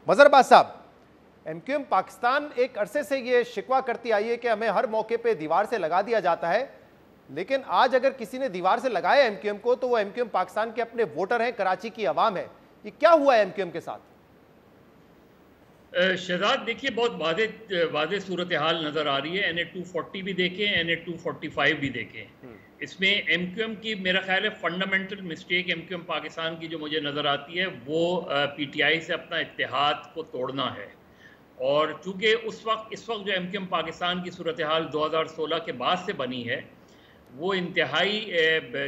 मजहर अब्बास साहब, एमक्यूएम पाकिस्तान एक अरसे से ये शिकवा करती आई है कि हमें हर मौके पे दीवार से लगा दिया जाता है, लेकिन आज अगर किसी ने दीवार से लगाया एमक्यूएम को तो वो एमक्यूएम पाकिस्तान के अपने वोटर हैं, कराची की आवाम है। ये क्या हुआ है एमक्यूएम के साथ? शहजाद देखिए, बहुत वादे सूरत हाल नज़र आ रही है। NA-240 भी देखें, NA-245 भी देखें। इसमें एमक्यूएम की मेरा ख्याल है फंडामेंटल मिस्टेक एमक्यूएम पाकिस्तान की जो मुझे नज़र आती है वो PTI से अपना इत्तेहाद को तोड़ना है। और चूँकि इस वक्त जो एमक्यूएम पाकिस्तान की सूरत हाल 2016 के बाद से बनी है वो इंतहाई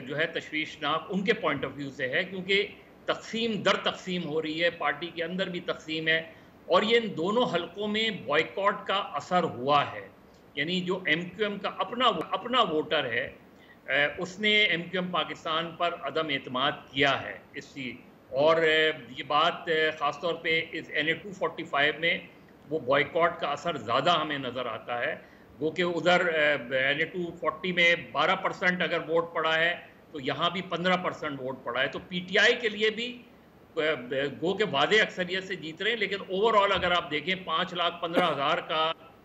जो है तशवीशनाक उनके पॉइंट ऑफ व्यू से है, क्योंकि तकसीम दर तकसीम हो रही है, पार्टी के अंदर भी तकसीम है और ये इन दोनों हलकों में बॉयकॉट का असर हुआ है। यानी जो एमक्यूएम का अपना वोटर है उसने एमक्यूएम पाकिस्तान पर अदम एतमाद किया है इस चीज़। और ये बात ख़ास तौर पे इस NA-245 में वो बॉयकॉट का असर ज़्यादा हमें नज़र आता है। वो कि उधर NA-240 में 12% अगर वोट पड़ा है तो यहाँ भी 15% वोट पड़ा है। तो PTI के लिए भी गो के वादे अक्सरियत से जीत रहे हैं, लेकिन ओवरऑल अगर आप देखें 5,15,000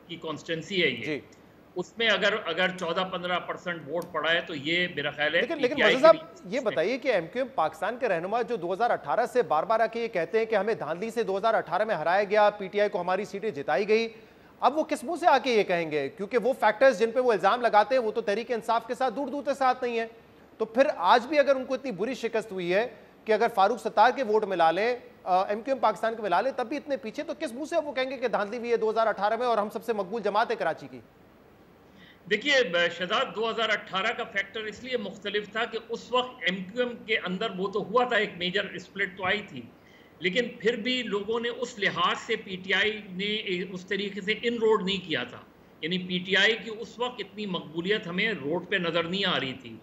की कॉन्स्टिट्यूंसी है ये, उसमें अगर 14-15% वोट पड़ा है तो ये मेरा ख्याल है। लेकिन मजहर साहब ये बताइए कि एमक्यूएम पाकिस्तान के रहनुमा जो 2018 से बार बार आके ये कहते हैं कि हमें धांधली से 2018 में हराया गया, PTI को हमारी सीटें जिताई गई, अब वो किस मुंह से आके ये कहेंगे? क्योंकि वो फैक्टर्स जिन पे वो इल्जाम लगाते हैं वो तो तहरीक इंसाफ के साथ दूर दूर तक साथ नहीं है। तो फिर आज भी अगर उनको इतनी बुरी शिकस्त हुई है कि अगर फारूक सत्तार के वोट मिला लें, एमक्यूएम पाकिस्तान के मिला लें, तब भी इतने पीछे, तो किस मुंह से वो कहेंगे कि धांधली हुई है 2018 में और हम सबसे मकबूल जमात है कराची की? देखिए शहजाद, 2018 का फैक्टर इसलिए मुख्तलिफ था कि उस वक्त एमक्यूएम के अंदर वो तो हुआ था, एक मेजर स्प्लिट तो आई थी, लेकिन फिर भी लोगों ने उस लिहाज से PTI ने उस तरीके से इन रोड नहीं किया था। यानी PTI की उस वक्त इतनी मकबूलियत हमें रोड पे नज़र नहीं आ रही थी।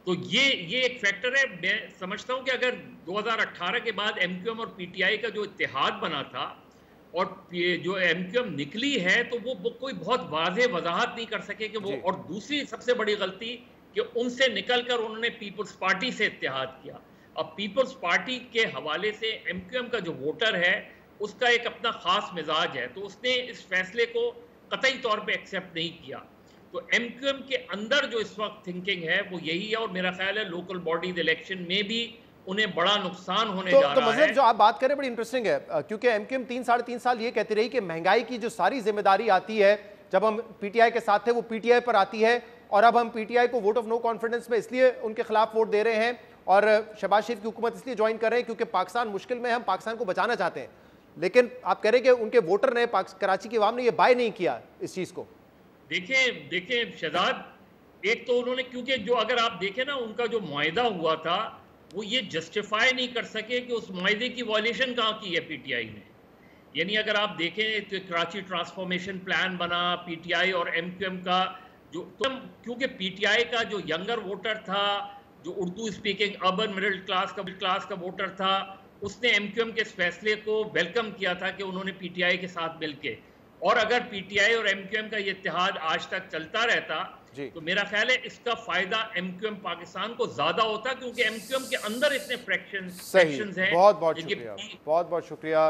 तो ये एक फैक्टर है। मैं समझता हूँ कि अगर 2018 के बाद एमक्यूएम और PTI का जो इत्तेहाद बना था और जो एमक्यूएम निकली है तो वो कोई बहुत वाज़ेह वजाहत नहीं कर सके कि वो। और दूसरी सबसे बड़ी गलती कि उनसे निकलकर उन्होंने पीपल्स पार्टी से इत्तेहाद किया। अब पीपल्स पार्टी के हवाले से एमक्यूएम का जो वोटर है उसका एक अपना ख़ास मिजाज है, तो उसने इस फैसले को कतई तौर पे एक्सेप्ट नहीं किया। तो एमक्यूएम के अंदर जो इस वक्त थिंकिंग है वो यही है, और मेरा ख्याल है लोकल बॉडीज इलेक्शन में भी उन्हें बड़ा नुकसान होने जा रहा है। जो आप बात करें बड़ी इंटरेस्टिंग है, क्योंकि एमक्यूएम 3-3.5 साल ये कहती रही कि महंगाई की जो सारी जिम्मेदारी आती है, जब हम PTI के साथ थे वो PTI पर आती है, और अब हम PTI को वोट ऑफ नो कॉन्फिडेंस में इसलिए उनके खिलाफ वोट दे रहे हैं और शहबाज शरीफ की हुकूमत इसलिए ज्वाइन कर रहे हैं क्योंकि पाकिस्तान मुश्किल में है, हम पाकिस्तान को बचाना चाहते हैं। लेकिन आप कह रहे हैं कि उनके वोटर ने, कराची की आवाम ने ये बाय नहीं किया इस चीज को। देखें शहजाद, एक तो उन्होंने, क्योंकि जो अगर आप देखें ना उनका जो मुआहिदा हुआ था वो ये जस्टिफाई नहीं कर सके कि उस मुआहिदे की वॉयलेशन कहाँ की है PTI ने। यानी अगर आप देखें तो कराची ट्रांसफॉर्मेशन प्लान बना PTI और एमक्यूएम का, जो क्योंकि PTI का जो यंगर वोटर था, जो Urdu speaking urban middle class का वोटर था, उसने एमक्यूएम के इस फैसले को वेलकम किया था कि उन्होंने PTI के साथ मिलके। और अगर PTI और एमक्यूएम का ये इत्तेहाद आज तक चलता रहता तो मेरा ख्याल है इसका फायदा एमक्यूएम पाकिस्तान को ज्यादा होता, क्योंकि एमक्यूएम के अंदर इतने फ्रैक्शंस हैं। बहुत बहुत शुक्रिया।